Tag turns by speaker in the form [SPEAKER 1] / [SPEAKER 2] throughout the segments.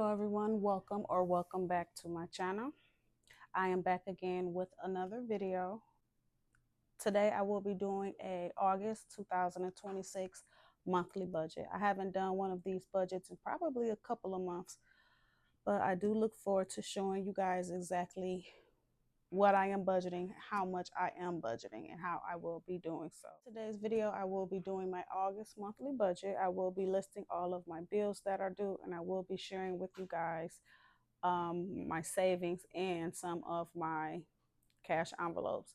[SPEAKER 1] Hello everyone, welcome back to my channel. I am back again with another video. Today I will be doing a August 2026 monthly budget. I haven't done one of these budgets in probably a couple of months, but I do look forward to showing you guys exactly what I am budgeting, how much I am budgeting, and how I will be doing so. Today's video, I will be doing my August monthly budget. I will be listing all of my bills that are due, and I will be sharing with you guys my savings and some of my cash envelopes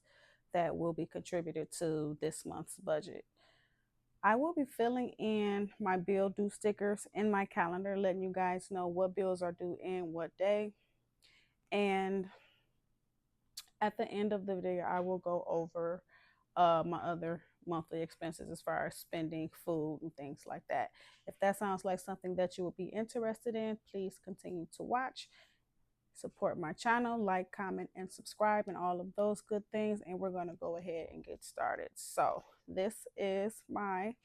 [SPEAKER 1] that will be contributed to this month's budget. I will be filling in my bill due stickers in my calendar, letting you guys know what bills are due in what day. And at the end of the video, I will go over my other monthly expenses as far as spending, food, and things like that. If that sounds like something that you would be interested in, please continue to watch. Support my channel, like, comment, and subscribe, and all of those good things. And we're going to go ahead and get started. So this is my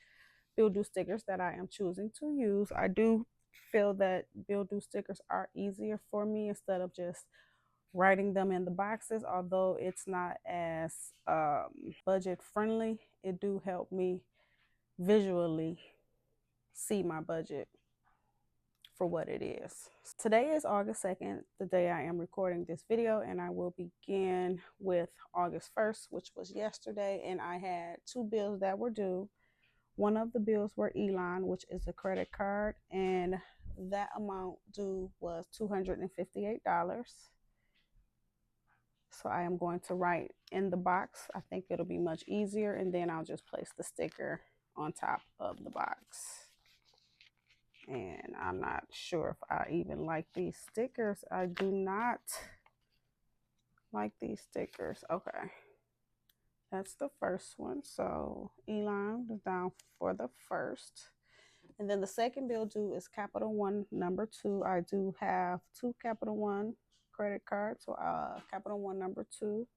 [SPEAKER 1] bill due stickers that I am choosing to use. I do feel that bill due stickers are easier for me instead of just writing them in the boxes. Although it's not as budget friendly, it do help me visually see my budget for what it is. Today is August 2nd, the day I am recording this video, and I will begin with August 1st, which was yesterday, and I had two bills that were due. One of the bills were Elon, which is a credit card, and that amount due was $258. So I am going to write in the box. I think it'll be much easier, and then I'll just place the sticker on top of the box. And I'm not sure if I even like these stickers. I do not like these stickers. Okay. That's the first one. So Elon is down for the first. And then the second bill due is Capital One number 2. I do have two Capital One credit cards. So Capital One number 2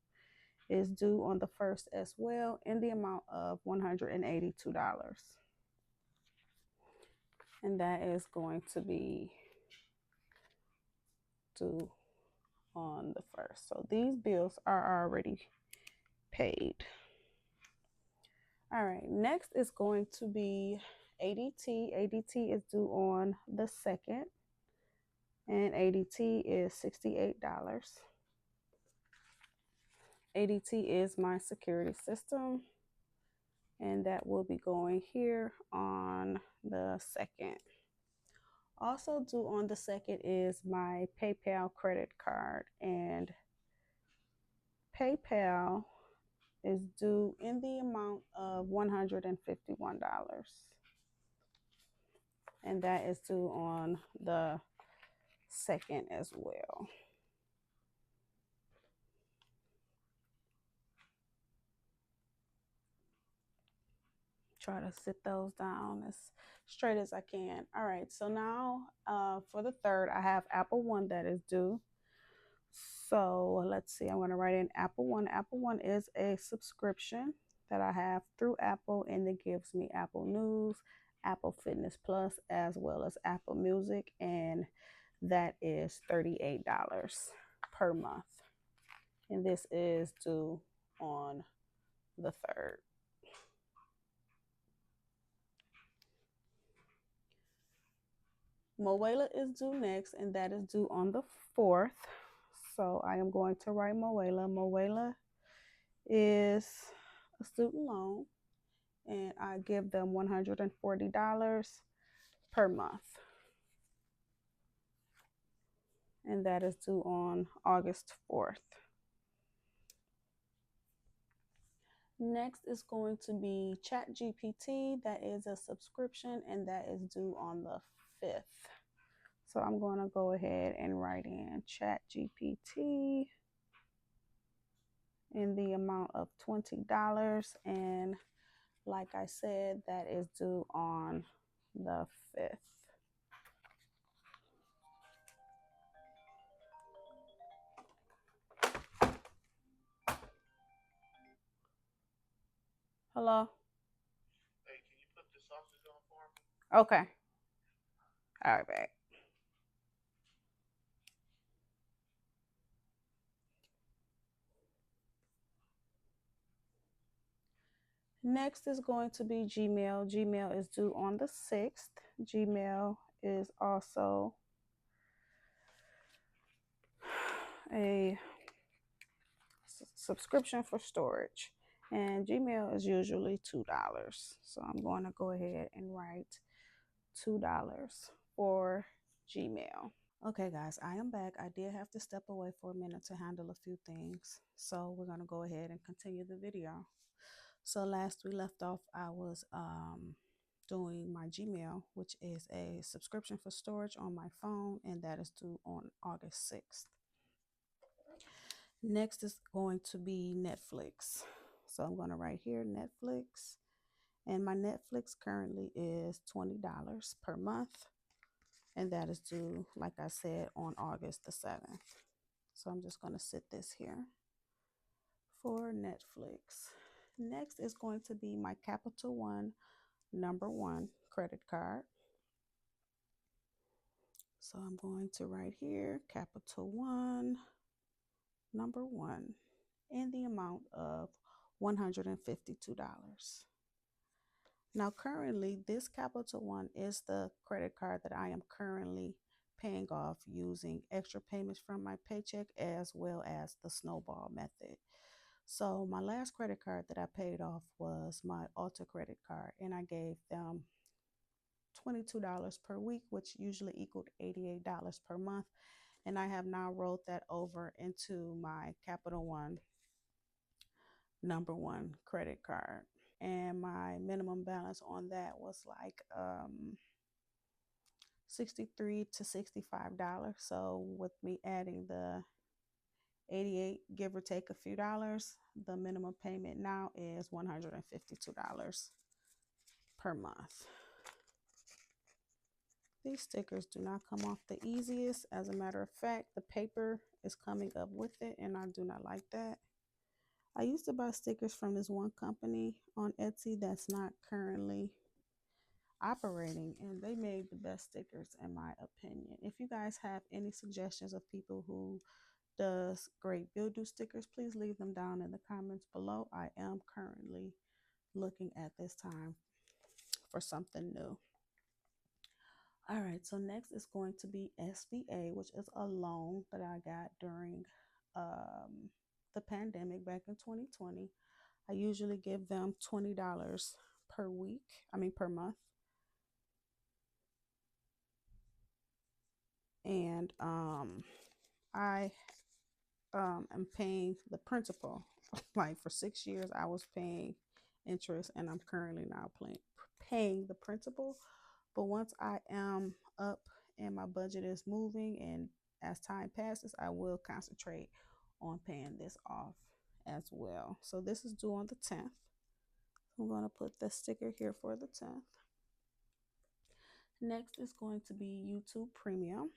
[SPEAKER 1] is due on the first as well in the amount of $182. And that is going to be due on the first. So these bills are already paid. All right, next is going to be ADT. ADT is due on the second, and ADT is $68. ADT is my security system, and that will be going here on the second. Also due on the second is my PayPal credit card, and PayPal is due in the amount of $151. And that is due on the second as well. Try to sit those down as straight as I can. All right, so now for the third, I have Apple One that is due. So let's see, I'm going to write in Apple One. Apple One is a subscription that I have through Apple, and it gives me Apple News, Apple Fitness Plus, as well as Apple Music, and that is $38 per month. And this is due on the third. Moela is due next, and that is due on the 4th. So I am going to write Moela. Moela is a student loan, and I give them $140 per month. And that is due on August 4th. Next is going to be ChatGPT. That is a subscription, and that is due on the 5th. So I'm going to go ahead and write in ChatGPT in the amount of $20. And like I said, that is due on the 5th. Hello?
[SPEAKER 2] Hey, can you put the sausage on for me?
[SPEAKER 1] Okay. All right, back. Next is going to be Gmail. Gmail is due on the 6th. Gmail is also a subscription for storage. And Gmail is usually $2. So I'm going to go ahead and write $2 for Gmail. Okay, guys, I am back. I did have to step away for a minute to handle a few things. So we're going to go ahead and continue the video. So last we left off, I was doing my Gmail, which is a subscription for storage on my phone, and that is due on August 6th. Next is going to be Netflix. So I'm going to write here Netflix, and my Netflix currently is $20 per month, and that is due, like I said, on August the 7th. So I'm just going to sit this here for Netflix. Next is going to be my Capital One #1 credit card. So I'm going to write here Capital One #1 in the amount of $152. Now, currently, this Capital One is the credit card that I am currently paying off using extra payments from my paycheck as well as the snowball method. So my last credit card that I paid off was my Ulta credit card, and I gave them $22 per week, which usually equaled $88 per month. And I have now rolled that over into my Capital One #1 credit card. And my minimum balance on that was like 63 to $65. So with me adding the 88, give or take a few dollars, the minimum payment now is $152 per month. These stickers do not come off the easiest. As a matter of fact, the paper is coming up with it, and I do not like that. I used to buy stickers from this one company on Etsy that's not currently operating, and they made the best stickers in my opinion. If you guys have any suggestions of people who does great build stickers, please leave them down in the comments below. I am currently looking at this time for something new. All right, so next is going to be SBA, which is a loan that I got during the pandemic back in 2020. I usually give them $20 per week, per month. And I am paying the principal. Like for 6 years, I was paying interest, and I'm currently now paying the principal. But once I am up and my budget is moving, and as time passes, I will concentrate on paying this off as well. So this is due on the 10th. I'm going to put the sticker here for the 10th. Next is going to be YouTube Premium.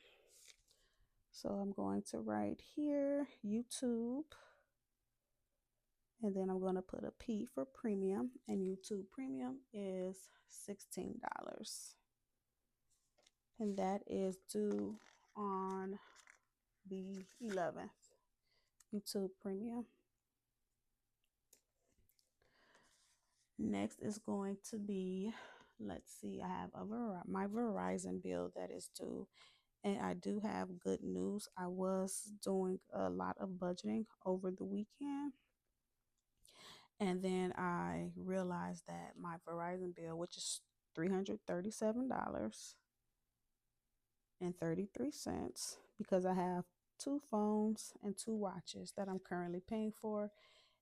[SPEAKER 1] So I'm going to write here YouTube, and then I'm going to put a P for premium, and YouTube Premium is $16. And that is due on the 11th. YouTube Premium. Next is going to be, let's see, I have my Verizon bill that is due. And I do have good news. I was doing a lot of budgeting over the weekend, and then I realized that my Verizon bill, which is $337.33, because I have 2 phones and 2 watches that I'm currently paying for.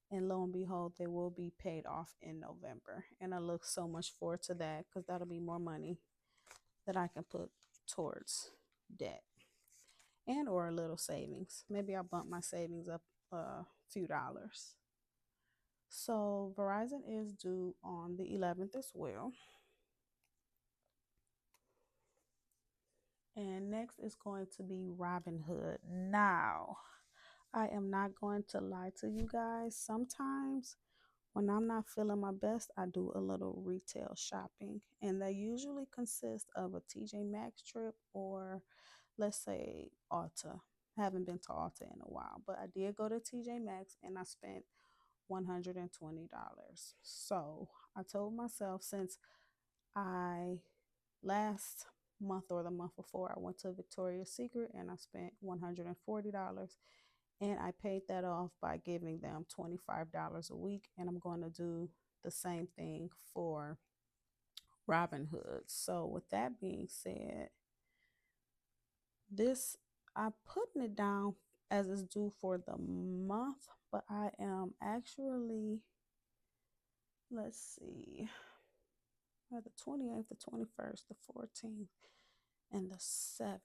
[SPEAKER 1] And lo and behold, they will be paid off in November. And I look so much forward to that, because that'll be more money that I can put towards debt and or a little savings. Maybe I'll bump my savings up a few dollars. So Verizon is due on the 11th as well. And next is going to be Robinhood. Now, I am not going to lie to you guys. Sometimes when I'm not feeling my best, I do a little retail shopping. And they usually consist of a TJ Maxx trip, or let's say Ulta. I haven't been to Ulta in a while, but I did go to TJ Maxx, and I spent $120. So I told myself, since I last month or the month before, I went to Victoria's Secret and I spent $140, and I paid that off by giving them $25 a week. And I'm going to do the same thing for Robinhood. So, with that being said, this I'm putting it down as it's due for the month, but I am actually, let's see, the 28th, the 21st, the 14th, and the 7th.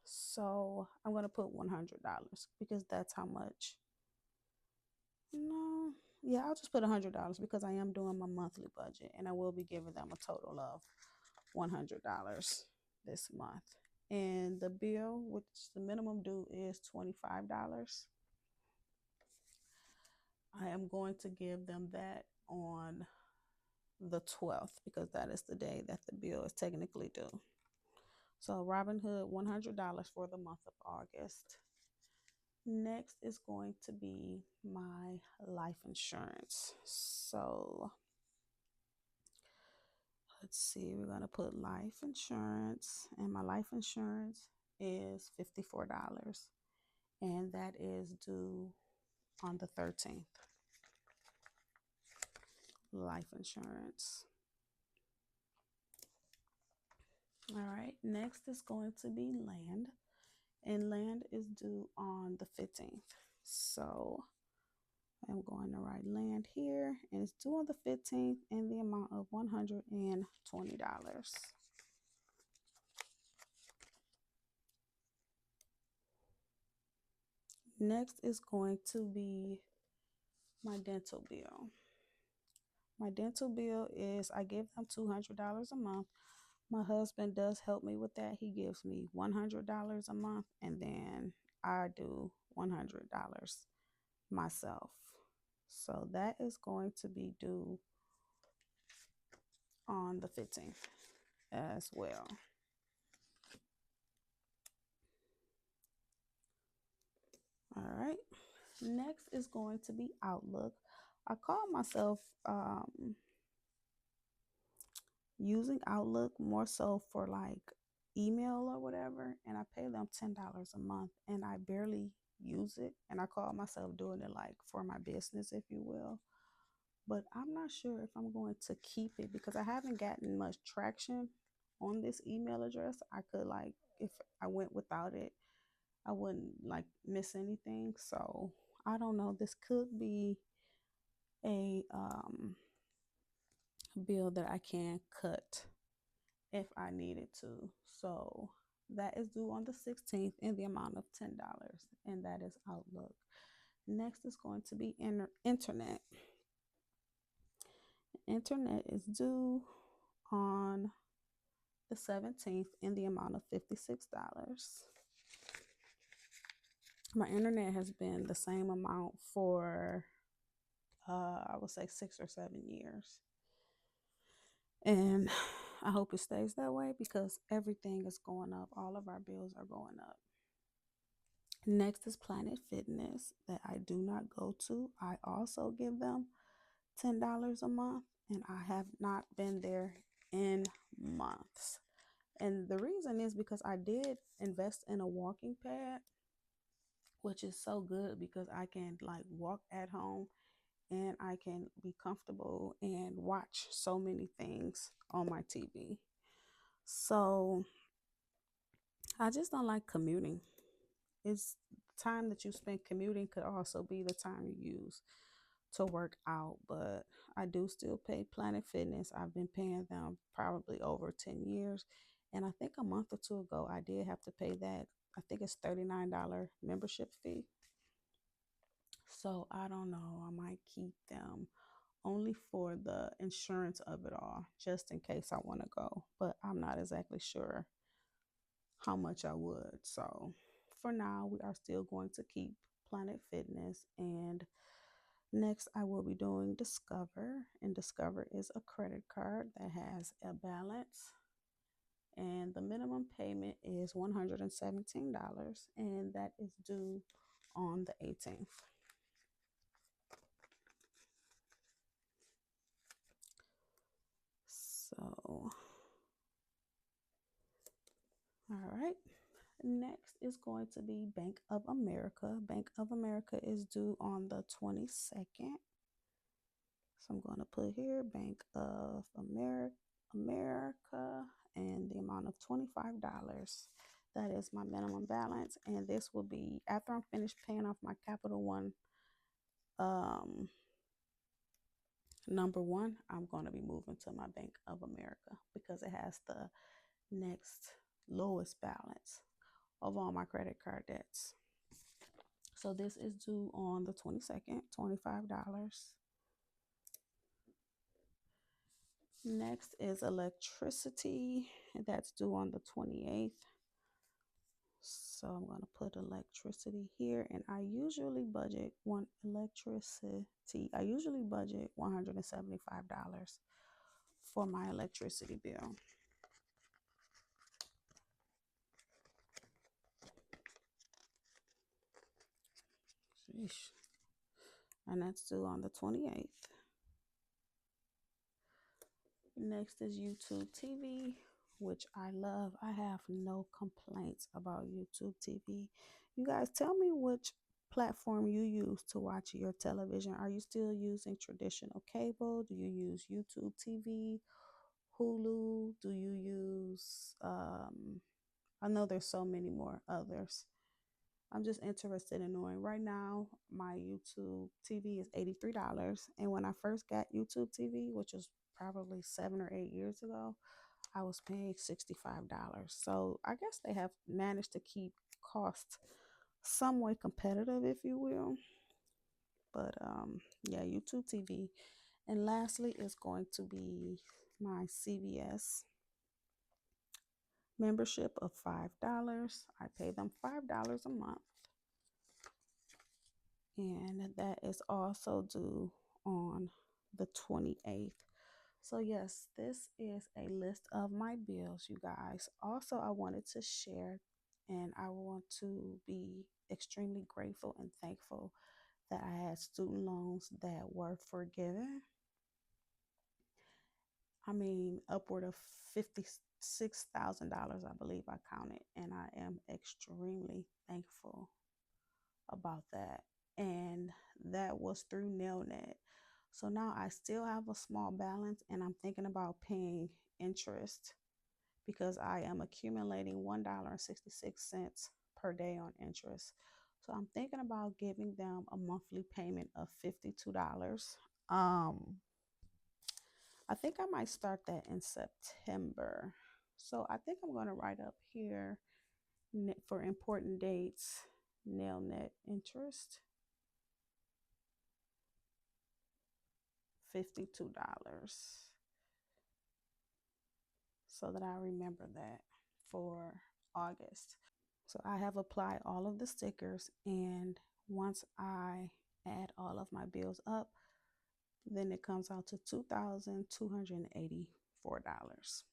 [SPEAKER 1] So I'm going to put $100 because that's how much. No, yeah, I'll just put $100 because I am doing my monthly budget, and I will be giving them a total of $100 this month. And the bill, which the minimum due is $25, I am going to give them that on the 12th because that is the day that the bill is technically due. So Robinhood, $100 for the month of August. Next is going to be my life insurance. So let's see, we're going to put life insurance, and my life insurance is $54, and that is due on the 13th. Life insurance. All right, next is going to be land, and land is due on the 15th. So I'm going to write land here, and it's due on the 15th in the amount of $120. Next is going to be my dental bill. My dental bill is, I give them $200 a month. My husband does help me with that. He gives me $100 a month, and then I do $100 myself. So that is going to be due on the 15th as well. All right. Next is going to be Outlook. I call myself using Outlook more so for like email or whatever, and I pay them $10 a month, and I barely use it, and I call myself doing it like for my business, if you will. But I'm not sure if I'm going to keep it because I haven't gotten much traction on this email address. I could, like, if I went without it, I wouldn't like miss anything. So I don't know. This could be a bill that I can cut if I needed to. So that is due on the 16th in the amount of $10, and that is Outlook. Next is going to be internet. Internet is due on the 17th in the amount of $56. My internet has been the same amount for, I would say, 6 or 7 years. And I hope it stays that way because everything is going up. All of our bills are going up. Next is Planet Fitness that I do not go to. I also give them $10 a month, and I have not been there in months. And the reason is because I did invest in a walking pad, which is so good because I can like walk at home and I can be comfortable and watch so many things on my TV. So I just don't like commuting. It's time that you spend commuting could also be the time you use to work out, but I do still pay Planet Fitness. I've been paying them probably over 10 years. And I think a month or two ago, I did have to pay that. I think it's $39 membership fee. So I don't know. I might keep them only for the insurance of it all, just in case I want to go. But I'm not exactly sure how much I would. So for now, we are still going to keep Planet Fitness. And next, I will be doing Discover. And Discover is a credit card that has a balance. And the minimum payment is $117, and that is due on the 18th. So, all right. Next is going to be Bank of America. Bank of America is due on the 22nd. So I'm going to put here Bank of America and the amount of $25. That is my minimum balance. And this will be after I'm finished paying off my Capital One um, number one, I'm going to be moving to my Bank of America because it has the next lowest balance of all my credit card debts. So this is due on the 22nd, $25. Next is electricity. That's due on the 28th. So I'm going to put electricity here, and I usually budget I usually budget $175 for my electricity bill. Sheesh. And that's due on the 28th. Next is YouTube TV, which I love. I have no complaints about YouTube TV. You guys tell me which platform you use to watch your television. Are you still using traditional cable? Do you use YouTube TV, Hulu? Do you use, I know there's so many more others. I'm just interested in knowing. Right now, my YouTube TV is $83. And when I first got YouTube TV, which was probably 7 or 8 years ago, I was paying $65. So I guess they have managed to keep costs somewhat competitive, if you will. But yeah, YouTube TV. And lastly is going to be my CBS membership of $5. I pay them $5 a month. And that is also due on the 28th. So yes, this is a list of my bills, you guys. Also, I wanted to share, and I want to be extremely grateful and thankful that I had student loans that were forgiven. I mean, upward of $56,000, I believe I counted, and I am extremely thankful about that. And that was through NailNet. So now I still have a small balance, and I'm thinking about paying interest because I am accumulating $1.66 per day on interest. So I'm thinking about giving them a monthly payment of $52. I think I might start that in September. So I think I'm going to write up here for important dates, NailNet interest, $52, so that I remember that for August. So I have applied all of the stickers, and once I add all of my bills up, then it comes out to $2,284.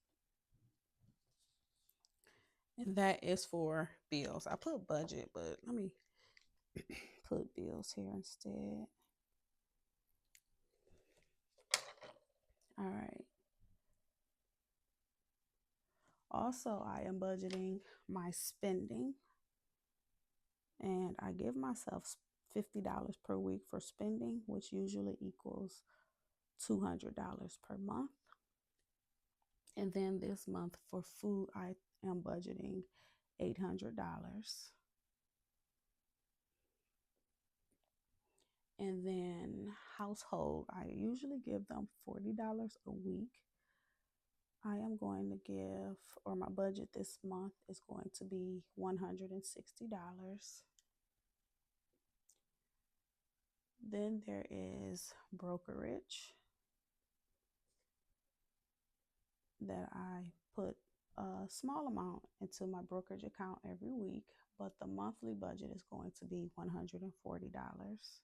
[SPEAKER 1] And that is for bills. I put budget, but let me put bills here instead. All right. Also, I am budgeting my spending, and I give myself $50 per week for spending, which usually equals $200 per month. And then this month for food, I am budgeting $800. And then household, I usually give them $40 a week. I am going to give, or my budget this month is going to be $160. Then there is brokerage that I put a small amount into my brokerage account every week, but the monthly budget is going to be $140.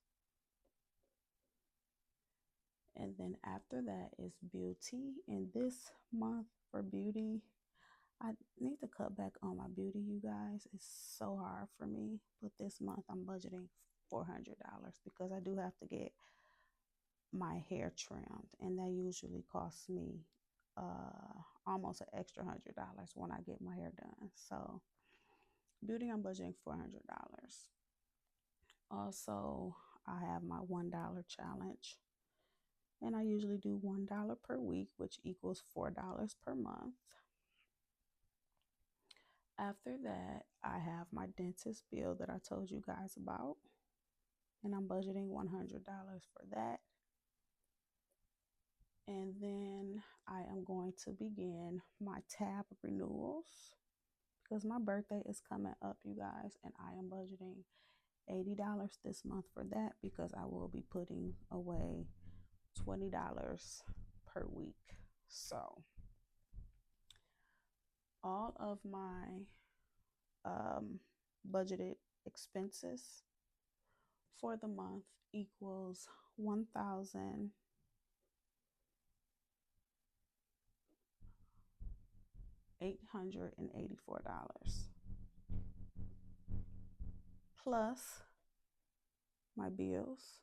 [SPEAKER 1] And then after that is beauty. And this month for beauty, I need to cut back on my beauty, you guys. It's so hard for me. But this month I'm budgeting $400 because I do have to get my hair trimmed. And that usually costs me almost an extra $100 when I get my hair done. So beauty, I'm budgeting $400. Also, I have my $1 challenge, and I usually do $1 per week, which equals $4 per month. After that, I have my dentist bill that I told you guys about, and I'm budgeting $100 for that. And then I am going to begin my tab renewals because my birthday is coming up, you guys, and I am budgeting $80 this month for that because I will be putting away $20 per week. So all of my budgeted expenses for the month equals $1,884 plus my bills,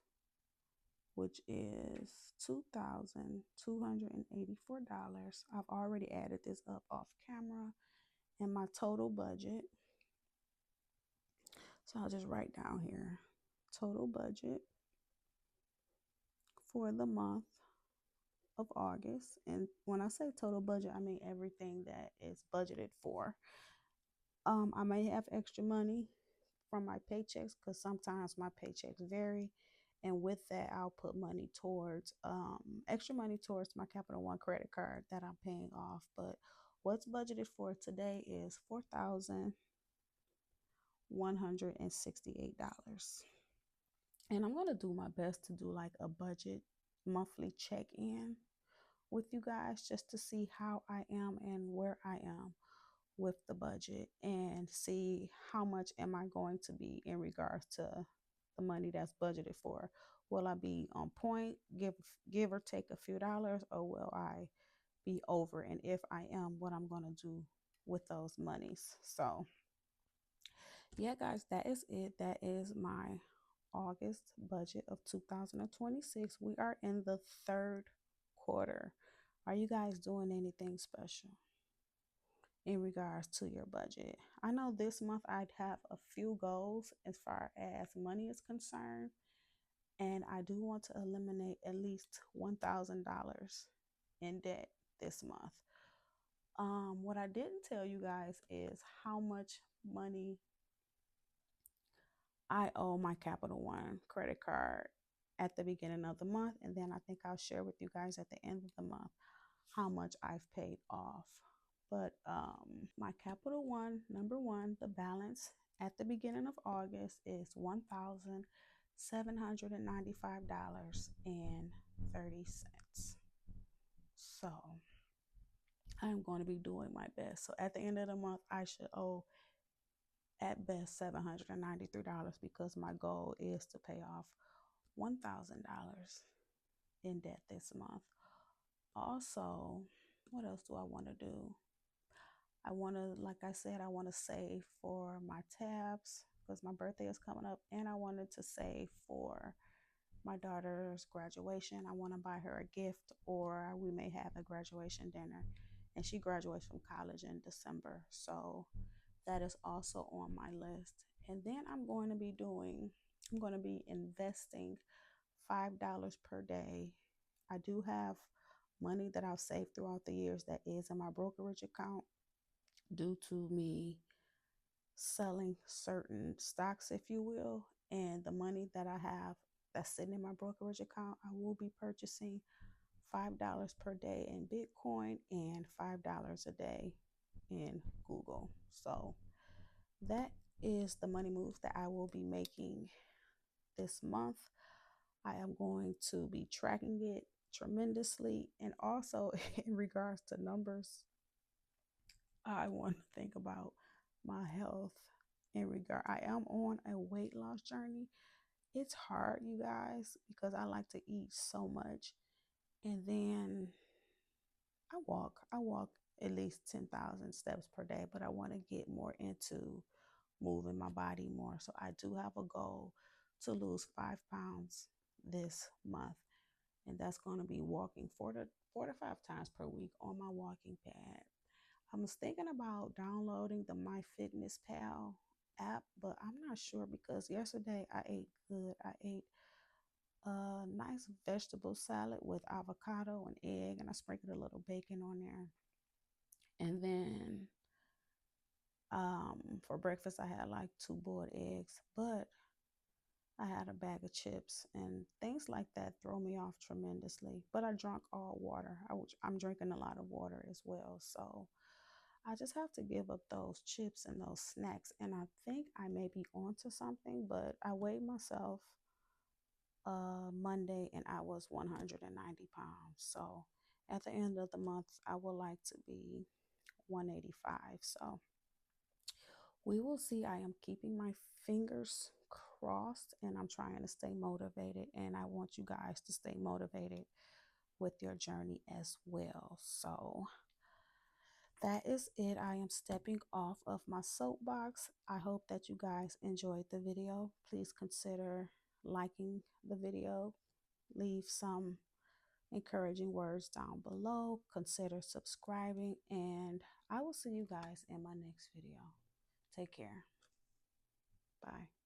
[SPEAKER 1] which is $2,284. I've already added this up off camera and my total budget. So I'll just write down here total budget for the month of August. And when I say total budget, I mean everything that is budgeted for. I may have extra money from my paychecks because sometimes my paychecks vary. And with that, I'll put money towards extra money towards my Capital One credit card that I'm paying off. But what's budgeted for today is $4,168. And I'm going to do my best to do like a budget monthly check in with you guys just to see how I am and where I am with the budget and see how much am I going to be in regards to the money that's budgeted for. Will I be on point, give or take a few dollars, or will I be over? And if I am, what I'm going to do with those monies. So yeah, guys, that is it. That is my August budget of 2026. We are in the third quarter. Are you guys doing anything special in regards to your budget? I know this month I'd have a few goals as far as money is concerned, and I do want to eliminate at least $1,000 in debt this month. What I didn't tell you guys is how much money I owe my Capital One credit card at the beginning of the month. And then I think I'll share with you guys at the end of the month how much I've paid off. But my Capital One, number one, the balance at the beginning of August is $1,795.30. So I'm going to be doing my best. So at the end of the month, I should owe at best $793 because my goal is to pay off $1,000 in debt this month. Also, what else do I want to do? I want to, like I said, I want to save for my tabs because my birthday is coming up, and I wanted to save for my daughter's graduation. I want to buy her a gift, or we may have a graduation dinner, and she graduates from college in December. So that is also on my list. And then I'm going to be investing $5 per day. I do have money that I've saved throughout the years that is in my brokerage account due to me selling certain stocks, if you will. And the money that I have that's sitting in my brokerage account, I will be purchasing $5 per day in Bitcoin and $5 a day in Google. So that is the money moves that I will be making this month. I am going to be tracking it tremendously. And also, in regards to numbers, I want to think about my health in regard. I am on a weight loss journey. It's hard, you guys, because I like to eat so much. And then I walk at least 10,000 steps per day, but I want to get more into moving my body more. So I do have a goal to lose 5 pounds this month. and that's going to be walking 4 to 5 times per week on my walking pad. I was thinking about downloading the MyFitnessPal app, but I'm not sure because yesterday I ate good. I ate a nice vegetable salad with avocado and egg, and I sprinkled a little bacon on there. And then for breakfast, I had like 2 boiled eggs, but I had a bag of chips and things like that throw me off tremendously. But I drank all water. I'm drinking a lot of water as well. So I just have to give up those chips and those snacks. And I think I may be onto something, but I weighed myself Monday and I was 190 pounds. So at the end of the month, I would like to be 185. So we will see. I am keeping my fingers crossed and I'm trying to stay motivated. And I want you guys to stay motivated with your journey as well. So that is it. I am stepping off of my soapbox. I hope that you guys enjoyed the video. Please consider liking the video. Leave some encouraging words down below. Consider subscribing, and I will see you guys in my next video. Take care. Bye.